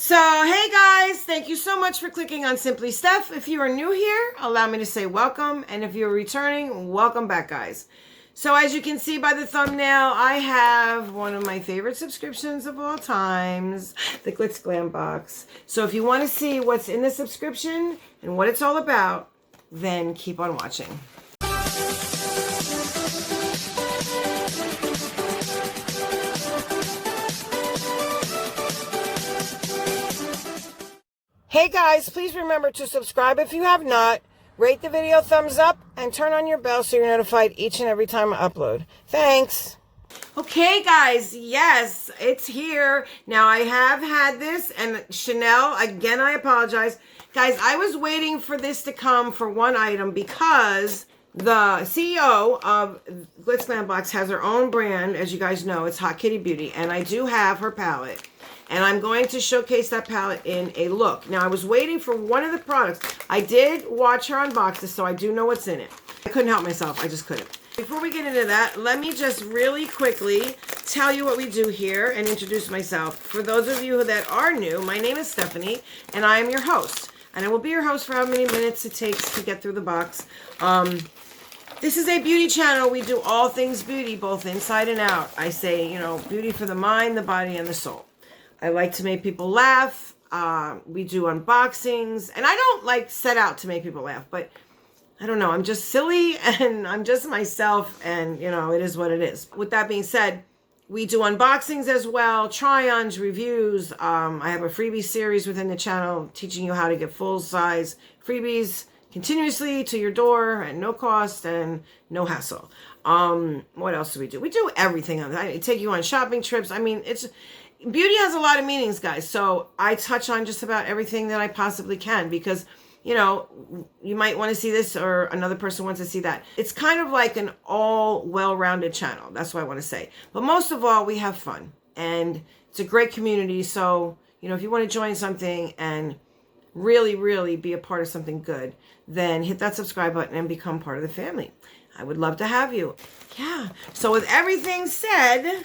So, hey guys, thank you so much for clicking on Simply Steph. If you are new here, allow me to say welcome. And if you're returning, welcome back, guys. So as you can see by the thumbnail, I have one of my favorite subscriptions of all times, the Glitz Glam box. So if you want to see what's in the subscription and what it's all about, then keep on watching. Hey guys, please remember to subscribe if you have not, rate the video thumbs up, and turn on your bell so you're notified each and every time I upload. Thanks. Okay guys, yes, it's here. Now I have had this, and Chanel, again I apologize. Guys, I was waiting for this to come for one item because the CEO of Glitz Glambox has her own brand, as you guys know, it's Hot Kitty Beauty, and I do have her palette. And I'm going to showcase that palette in a look. Now, I was waiting for one of the products. I did watch her unbox this, so I do know what's in it. I couldn't help myself. I just couldn't. Before we get into that, let me just really quickly tell you what we do here and introduce myself. For those of you that are new, my name is Stephanie, and I am your host. And I will be your host for how many minutes it takes to get through the box. This is a beauty channel. We do all things beauty, both inside and out. I say, you know, beauty for the mind, the body, and the soul. I like to make people laugh. We do unboxings. And I don't like set out to make people laugh, but I don't know. I'm just silly and I'm just myself, and you know, it is what it is. With that being said, we do unboxings as well, try-ons, reviews. I have a freebie series within the channel teaching you how to get full-size freebies continuously to your door at no cost and no hassle. What else do we do? We do everything. I take you on shopping trips. I mean, beauty has a lot of meanings, guys. So I touch on just about everything that I possibly can because, you know, you might want to see this or another person wants to see that. It's kind of like an all well-rounded channel. That's what I want to say. But most of all, we have fun and it's a great community. So, you know, if you want to join something and really, really be a part of something good, then hit that subscribe button and become part of the family. I would love to have you. Yeah. So with everything said,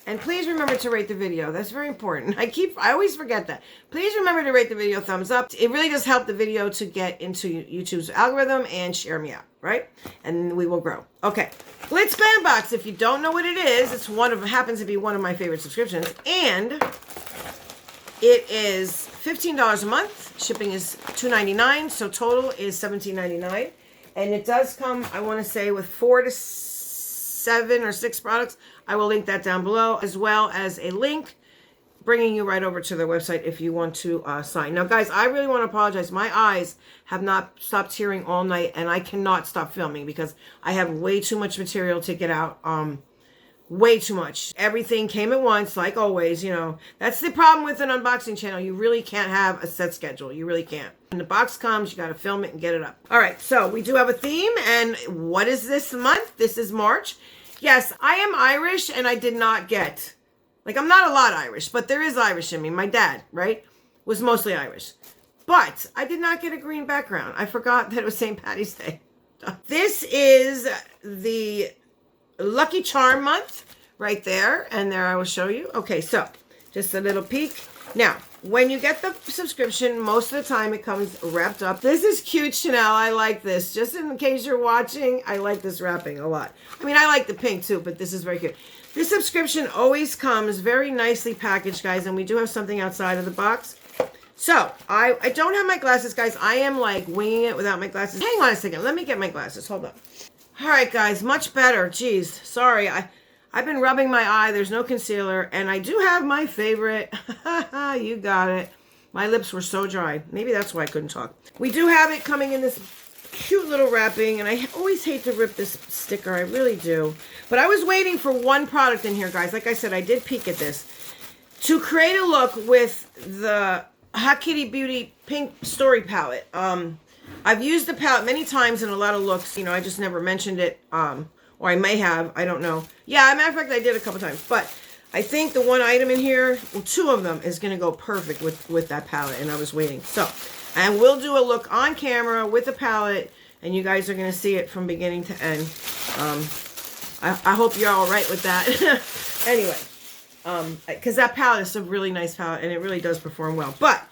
and please remember to rate the video. That's very important. I always forget that. Please remember to rate the video thumbs up. It really does help the video to get into YouTube's algorithm and share me out, right? And we will grow. Okay. Glitz Glam Box. If you don't know what it is, it's happens to be one of my favorite subscriptions. And it is $15 a month. Shipping is $2.99. So total is $17.99. And it does come, I want to say, with 4 to 7 or 6 products. I will link that down below, as well as a link bringing you right over to their website if you want to sign. Now, guys, I really want to apologize. My eyes have not stopped tearing all night, and I cannot stop filming because I have way too much material to get out. Way too much. Everything came at once, like always, you know. That's the problem with an unboxing channel. You really can't have a set schedule. You really can't. When the box comes, you got to film it and get it up. All right, so we do have a theme, and what is this month? This is March. Yes, I am Irish, and I did not get, like, I'm not a lot Irish, but there is Irish in me. My dad, right, was mostly Irish. But I did not get a green background. I forgot that it was St. Patty's Day. This is the Lucky Charm month right there, and there I will show you. Okay, so just a little peek. Now, when you get the subscription, most of the time it comes wrapped up. This is cute, Chanel. I like this. Just in case you're watching, I like this wrapping a lot. I mean, I like the pink too, but this is very cute. This subscription always comes very nicely packaged, guys, and we do have something outside of the box. So, I don't have my glasses, guys. I am like winging it without my glasses. Hang on a second. Let me get my glasses. Hold on. All right, guys. Much better. Jeez. Sorry. I've been rubbing my eye. There's no concealer. And I do have my favorite. You got it. My lips were so dry. Maybe that's why I couldn't talk. We do have it coming in this cute little wrapping. And I always hate to rip this sticker. I really do. But I was waiting for one product in here, guys. Like I said, I did peek at this. To create a look with the Hot Kitty Beauty Pink Story Palette. I've used the palette many times in a lot of looks. You know, I just never mentioned it. Or I may have, I don't know. Yeah, as a matter of fact, I did a couple times. But I think the one item in here, well, 2 of them is going to go perfect with that palette. And I was waiting. So, and we'll do a look on camera with the palette. And you guys are going to see it from beginning to end. I hope you're all right with that. Anyway, because that palette is a really nice palette and it really does perform well. But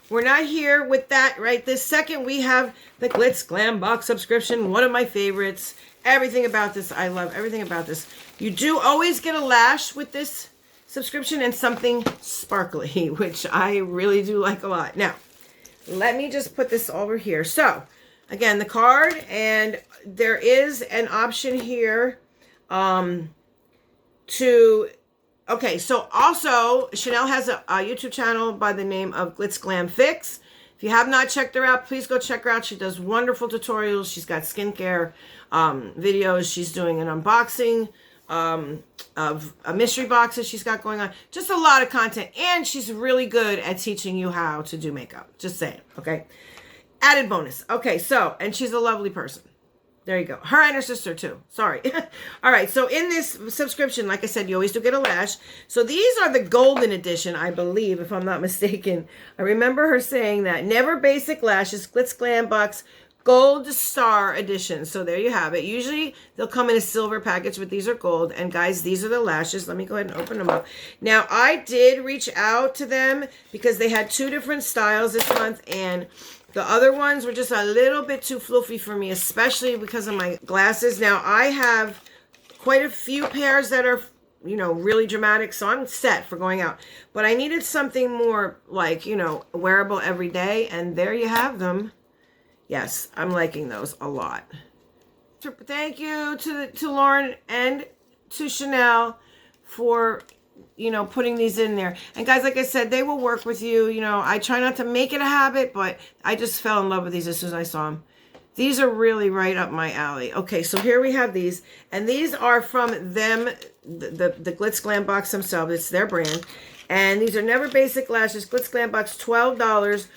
we're not here with that right this second. We have the Glitz Glam box subscription, one of my favorites. Everything about this, I love everything about this. You do always get a lash with this subscription and something sparkly, which I really do like a lot. Now, let me just put this over here. So, again, the card, and there is an option here okay, so also, Chanel has a YouTube channel by the name of Glitz Glam Fix. If you have not checked her out, please go check her out. She does wonderful tutorials. She's got skincare videos. She's doing an unboxing of mystery boxes she's got going on. Just a lot of content. And she's really good at teaching you how to do makeup. Just saying, okay? Added bonus. Okay, so, and she's a lovely person. There you go. Her and her sister too. Sorry. All right. So in this subscription, like I said, you always do get a lash. So these are the golden edition, I believe, if I'm not mistaken. I remember her saying that. Never Basic Lashes, Glitz Glam Box, Gold Star Edition. So there you have it. Usually they'll come in a silver package, but these are gold. And guys, these are the lashes. Let me go ahead and open them up. Now, I did reach out to them because they had 2 different styles this month, and the other ones were just a little bit too fluffy for me, especially because of my glasses. Now, I have quite a few pairs that are, you know, really dramatic, so I'm set for going out. But I needed something more, like, you know, wearable every day, and there you have them. Yes, I'm liking those a lot. Thank you to Lauren and to Chanel for, you know, putting these in there. And guys, like I said, they will work with you. You know, I try not to make it a habit, but I just fell in love with these as soon as I saw them. These are really right up my alley. Okay, so here we have these. And these are from them, the Glitz Glam Box themselves. It's their brand. And these are Never Basic Lashes, Glitz Glam Box, $12,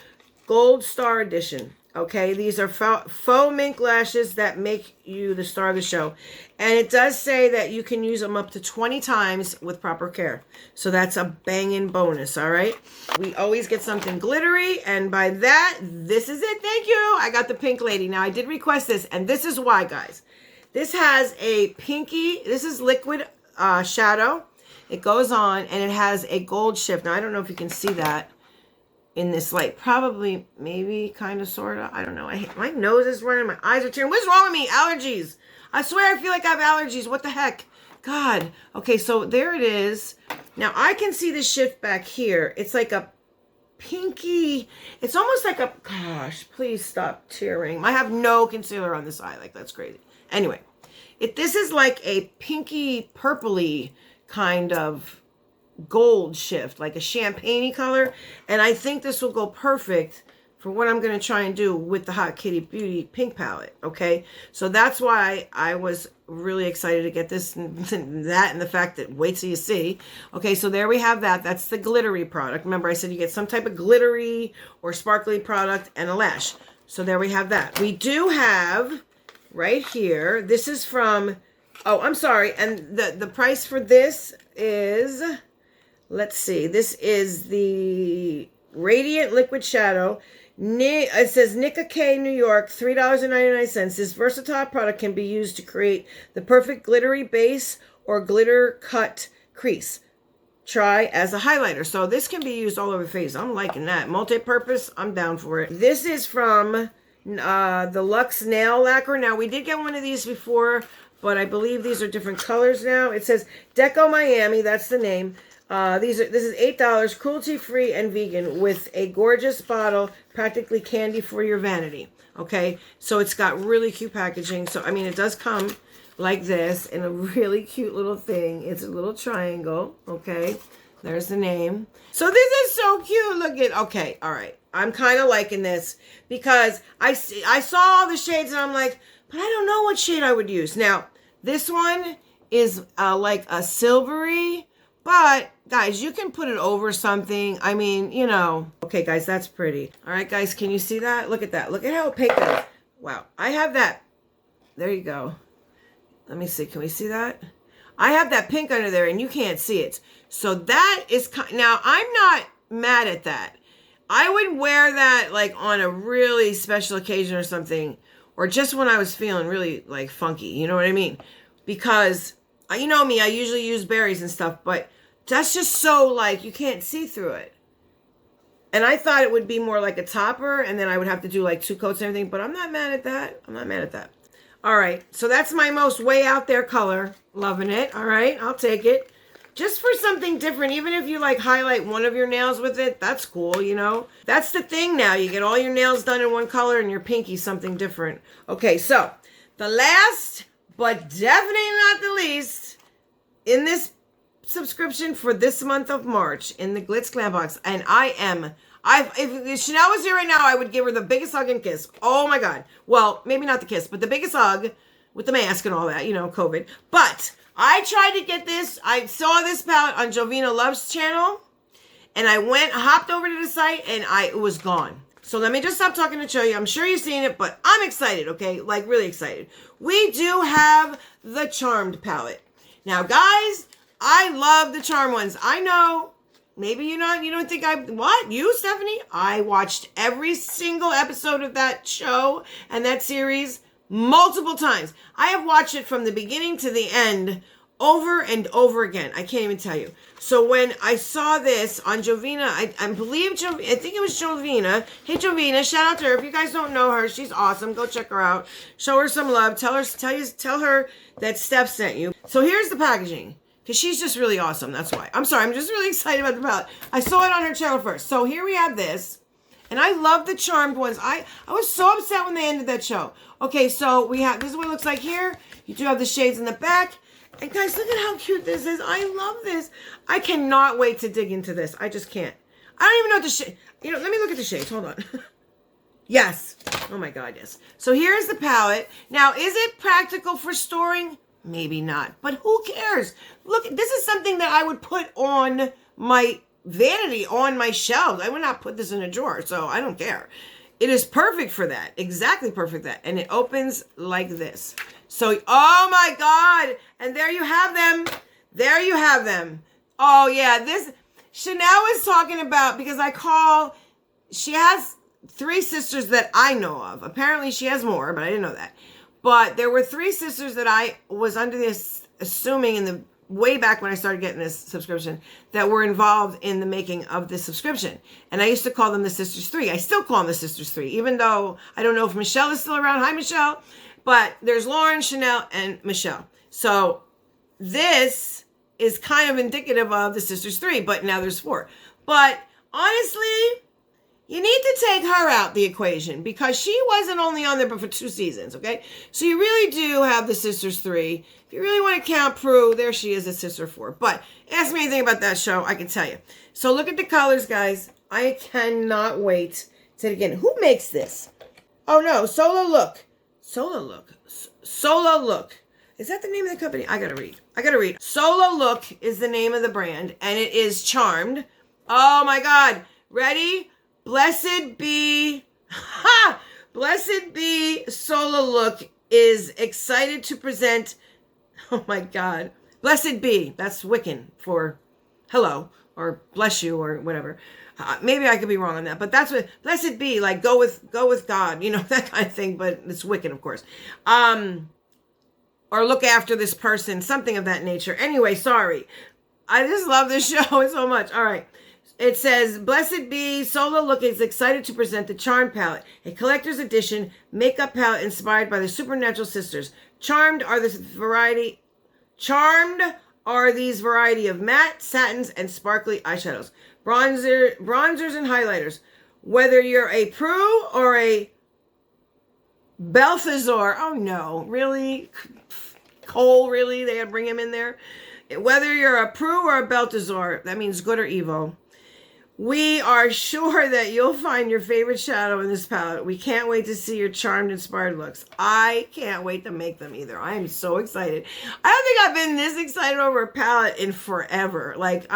Gold Star Edition. Okay, these are faux mink lashes that make you the star of the show. And it does say that you can use them up to 20 times with proper care. So that's a banging bonus, all right? We always get something glittery, and by that, this is it. Thank you. I got the pink lady. Now, I did request this, and this is why, guys. This has a pinky, this is liquid shadow. It goes on, and it has a gold shift. Now, I don't know if you can see that in this light. Probably, maybe, kind of, sort of. I don't know. My nose is running. My eyes are tearing. What's wrong with me? Allergies. I swear I feel like I have allergies. What the heck? God. Okay, so there it is. Now, I can see the shift back here. It's like a pinky. It's almost like a... Gosh, please stop tearing. I have no concealer on this eye. Like, that's crazy. Anyway, this is like a pinky, purpley kind of gold shift, like a champagne-y color, and I think this will go perfect for what I'm going to try and do with the Hot Kitty Beauty pink palette. Okay, so that's why I was really excited to get this and that, and the fact that wait till you see. Okay, so there we have that. That's the glittery product. Remember, I said you get some type of glittery or sparkly product and a lash. So there we have that. We do have right here, this is from, oh, I'm sorry, and the price for this is, let's see, this is the Radiant Liquid Shadow. It says Nika K, New York, $3.99. This versatile product can be used to create the perfect glittery base or glitter cut crease. Try as a highlighter. So this can be used all over the face. I'm liking that. Multi-purpose, I'm down for it. This is from the Luxe Nail Lacquer. Now, we did get one of these before, but I believe these are different colors now. It says Deco Miami, that's the name. This is $8, cruelty-free and vegan, with a gorgeous bottle, practically candy for your vanity. Okay, so it's got really cute packaging. So, I mean, it does come like this in a really cute little thing. It's a little triangle. Okay, there's the name. So this is so cute. Look at, okay, all right. I'm kind of liking this because I saw all the shades and I'm like, but I don't know what shade I would use. Now, this one is like a silvery, but guys, you can put it over something. I mean, you know. Okay, guys, that's pretty. All right, guys, can you see that? Look at that. Look at how opaque that is. Wow, I have that. There you go. Let me see. Can we see that? I have that pink under there, and you can't see it. So that is, now, I'm not mad at that. I would wear that, like, on a really special occasion or something, or just when I was feeling really, like, funky. You know what I mean? Because, you know me, I usually use berries and stuff, but That's just so, like, you can't see through it. And I thought it would be more like a topper, and then I would have to do like 2 coats and everything, but I'm not mad at that. I'm not mad at that. All right, so that's my most way out there color. Loving it. All right, I'll take it. Just for something different, even if you like highlight one of your nails with it, that's cool, you know? That's the thing now. You get all your nails done in one color and your pinky something different. Okay, so the last, but definitely not the least, in this subscription for this month of March in the Glitz Glam box, and if Chanel was here right now, I would give her the biggest hug and kiss. Oh my God. Well, maybe not the kiss, but the biggest hug with the mask and all that, you know, COVID. But I tried to get this. I saw this palette on Jovina Love's channel, and I hopped over to the site, and it was gone. So let me just stop talking to show you. I'm sure you've seen it, but I'm excited, okay? Like, really excited. We do have the Charmed palette. Now, guys, I love the Charmed ones. I know, maybe you don't think what? You, Stephanie? I watched every single episode of that show and that series multiple times. I have watched it from the beginning to the end over and over again. I can't even tell you. So when I saw this on Jovina, I think it was Jovina. Hey, Jovina, shout out to her. If you guys don't know her, she's awesome. Go check her out. Show her some love. Tell her that Steph sent you. So here's the packaging. Because she's just really awesome. That's why. I'm sorry. I'm just really excited about the palette. I saw it on her channel first. So here we have this. And I love the Charmed ones. I was so upset when they ended that show. Okay, so this is what it looks like here. You do have the shades in the back. And guys, look at how cute this is. I love this. I cannot wait to dig into this. I just can't. I don't even know what the shade. You know, let me look at the shades. Hold on. Yes. Oh my God, yes. So here's the palette. Now, is it practical for storing? Maybe not, but who cares? Look, this is something that I would put on my vanity, on my shelves. I would not put this in a drawer, so I don't care. It is perfect for that. Exactly perfect for that. And it opens like this. So, oh my God. And there you have them. There you have them. Oh yeah, this, Chanel is talking about, because she has 3 sisters that I know of. Apparently she has more, but I didn't know that. But there were 3 sisters that I was under this, assuming in the way back when I started getting this subscription, that were involved in the making of this subscription. And I used to call them the Sisters 3. I still call them the Sisters 3, even though I don't know if Michelle is still around. Hi, Michelle. But there's Lauren, Chanel, and Michelle. So this is kind of indicative of the Sisters 3, but now there's 4. But honestly, you need to take her out the equation, because she wasn't only on there but for 2 seasons, okay? So you really do have the Sisters 3. If you really want to count Prue, there she is, a Sister 4. But ask me anything about that show, I can tell you. So look at the colors, guys. I cannot wait to again. Who makes this? Oh no, Solo Look. Solo Look. Solo Look. Is that the name of the company? I gotta read. Solo Look is the name of the brand, and it is Charmed. Oh my God. Ready? Blessed be Solo Look is excited to present, oh my God, Blessed be, that's Wiccan for hello, or bless you, or whatever. Maybe I could be wrong on that, but that's what, blessed be, like go with God, you know, that kind of thing, but it's Wiccan, of course. Or look after this person, something of that nature. Anyway, sorry. I just love this show so much. All right. It says, Blessed be, Solo Look is excited to present the Charmed palette, a collector's edition makeup palette inspired by the Supernatural Sisters. Charmed are these variety of matte, satins, and sparkly eyeshadows. Bronzers and highlighters. Whether you're a Prue or a Balthazar, oh no, really? Cole, really? They had to bring him in there? Whether you're a Prue or a Balthazar, that means good or evil, we are sure that you'll find your favorite shadow in this palette. We can't wait to see your Charmed inspired looks. I can't wait to make them either. I am so excited. I don't think I've been this excited over a palette in forever. Like,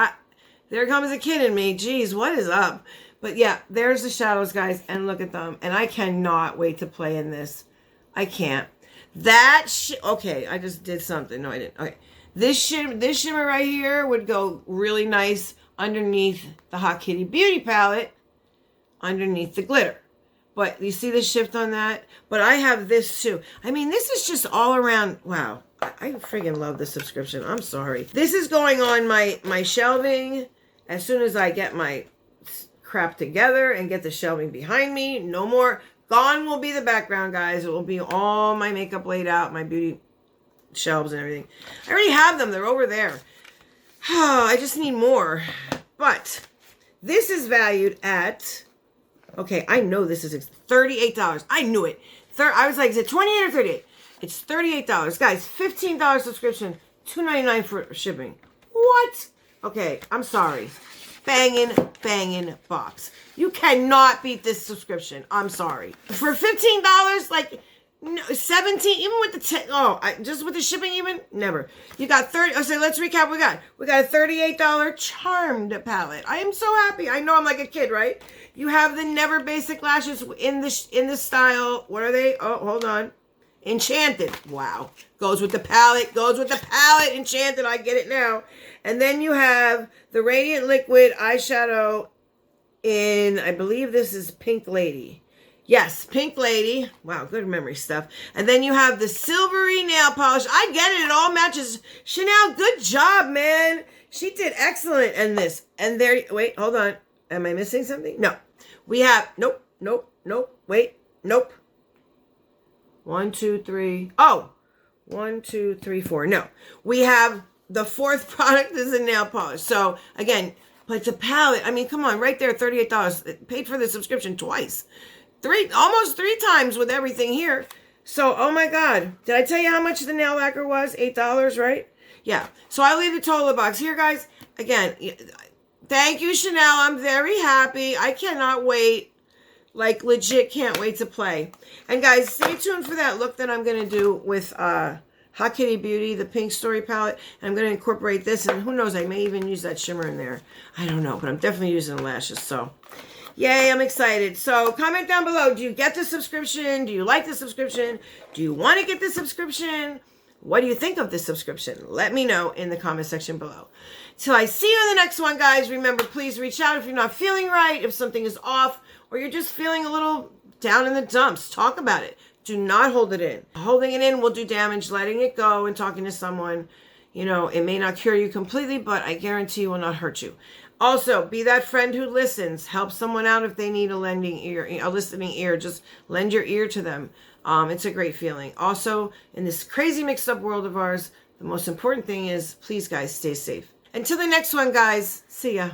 there comes a kid in me. Geez, what is up? But yeah, there's the shadows, guys, and look at them. And I cannot wait to play in this. I can't. Okay, I just did something. No, I didn't. Okay. This shimmer right here would go really nice underneath the Hot Kitty Beauty palette, underneath the glitter. But you see the shift on that? But I have this too. I mean, this is just all around. Wow. I freaking love this subscription. I'm sorry. This is going on my shelving as soon as I get my crap together and get the shelving behind me. No more. Gone will be the background, guys. It will be all my makeup laid out, my beauty shelves and everything. I already have them. They're over there. I just need more. But this is valued at, okay, I know this is $38. I knew it. I was like, is it 28 or 38? It's $38. Guys, $15 subscription, $2.99 for shipping. What? Okay, I'm sorry. Banging box. You cannot beat this subscription. I'm sorry. For $15, like, no, 17, even with the 10, just with the shipping even, never. You got 30, so let's recap what we got. We got a $38 Charmed palette. I am so happy. I know I'm like a kid, right? You have the Never Basic Lashes in the style, what are they? Oh, hold on. Enchanted. Wow. Goes with the palette. Enchanted. I get it now. And then you have the Radiant Liquid eyeshadow in, I believe this is Pink Lady. Yes, Pink Lady. Wow, good memory stuff. And then you have the silvery nail polish. I get it. It all matches. Chanel, good job, man. She did excellent in this. And there, wait, hold on. Am I missing something? No. We have, nope. Wait, nope. 1, 2, 3. Oh, 1, 2, 3, 4. No, we have the fourth product is a nail polish. So again, but it's a palette. I mean, come on, right there, $38. It paid for the subscription twice, almost 3 times with everything here. So, oh my God, did I tell you how much the nail lacquer was? $8, right? Yeah. So I leave the total box here, guys. Again, thank you, Chanel. I'm very happy. I cannot wait. Like, legit can't wait to play. And guys, stay tuned for that look that I'm going to do with Hot Kitty Beauty, the Pink Story palette. And I'm going to incorporate this, and who knows, I may even use that shimmer in there. I don't know, but I'm definitely using the lashes, so yay, I'm excited. So comment down below, do you get the subscription? Do you like the subscription? Do you want to get the subscription? What do you think of this subscription? Let me know in the comment section below. Till I see you in the next one, guys. Remember, please reach out if you're not feeling right, if something is off, or you're just feeling a little down in the dumps. Talk about it. Do not hold it in. Holding it in will do damage. Letting it go and talking to someone, you know, it may not cure you completely, but I guarantee it will not hurt you. Also, be that friend who listens. Help someone out if they need a listening ear. Just lend your ear to them. It's a great feeling. Also, in this crazy mixed up world of ours, the most important thing is, please, guys, stay safe. Until the next one, guys. See ya.